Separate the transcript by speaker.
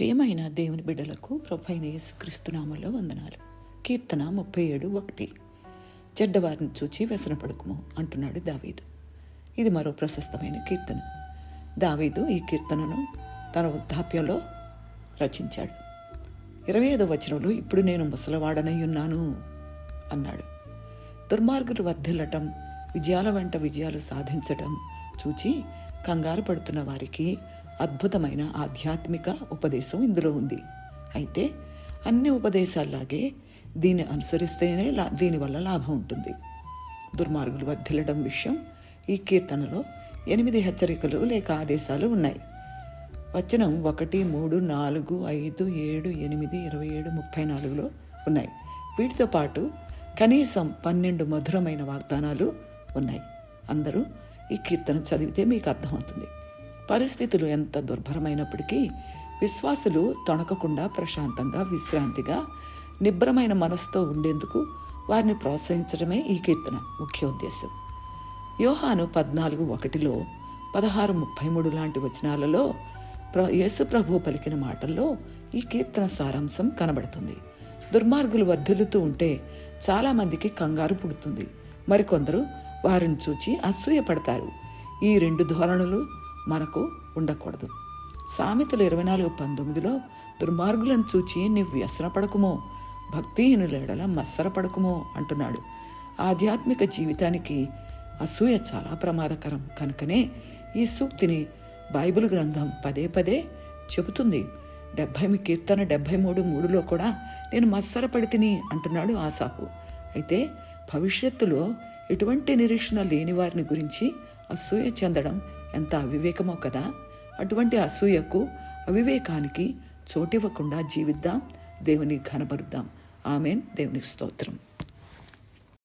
Speaker 1: ప్రియమైన దేవుని బిడ్డలకు ప్రభువైన యేసుక్రీస్తు నామములో వందనాలు. కీర్తన 37:1. చెడ్డవారిని చూచి వ్యసనపడకుము అంటున్నాడు దావీదు. ఇది మరో ప్రశస్తమైన కీర్తన. దావీదు ఈ కీర్తనను తన వృద్ధాప్యంలో రచించాడు. 25వ వచనంలో ఇప్పుడు నేను ముసలివాడనై ఉన్నాను అన్నాడు. దుర్మార్గులు వర్ధిల్లటం, విజయాల వెంట విజయాలు సాధించటం చూచి కంగారు పడుతున్న వారికి అద్భుతమైన ఆధ్యాత్మిక ఉపదేశం ఇందులో ఉంది. అయితే అన్ని ఉపదేశాల్లాగే దీన్ని అనుసరిస్తేనే దీనివల్ల లాభం ఉంటుంది. దుర్మార్గులు వర్ధిల్లడం విషయం ఈ కీర్తనలో 8 హెచ్చరికలు లేక ఆదేశాలు ఉన్నాయి. వచనం 1, 3, 4, 5, 7, 8, 27, 34లో ఉన్నాయి. వీటితో పాటు కనీసం 12 మధురమైన వాగ్దానాలు ఉన్నాయి. అందరూ ఈ కీర్తన చదివితే మీకు అర్థమవుతుంది. పరిస్థితులు ఎంత దుర్భరమైనప్పటికీ విశ్వాసులు తొణకకుండా ప్రశాంతంగా, విశ్రాంతిగా, నిబ్రమైన మనసుతో ఉండేందుకు వారిని ప్రోత్సహించడమే ఈ కీర్తన ముఖ్య ఉద్దేశం. యోహాను 14:1, 16:33 లాంటి వచనాలలో యేసు ప్రభువు పలికిన మాటల్లో ఈ కీర్తన సారాంశం కనబడుతుంది. దుర్మార్గులు వర్ధిల్లుతూ ఉంటే చాలామందికి కంగారు పుడుతుంది. మరికొందరు వారిని చూచి అసూయపడతారు. ఈ 2 ధోరణులు మనకు ఉండకూడదు. సామెతలు 24:19లో దుర్మార్గులను చూచి నీవు వ్యసనపడకుమో, భక్తిహీనుల ఎడల మత్సరపడకుమో అంటున్నాడు. ఆధ్యాత్మిక జీవితానికి అసూయ చాలా ప్రమాదకరం. కనుకనే ఈ సూక్తిని బైబిల్ గ్రంథం పదే చెబుతుంది. కీర్తన 73:3లో కూడా నేను మత్సరపడి తిని అంటున్నాడు ఆసాపు. అయితే భవిష్యత్తులో ఎటువంటి నిరీక్షణ లేని వారిని గురించి అసూయ చెందడం ఎంత అవివేకమో కదా. అటువంటి అసూయకు, అవివేకానికి చోటివ్వకుండా జీవిద్దాం, దేవుని ఘనపరుద్దాం. ఆమేన్. దేవునికి స్తోత్రం.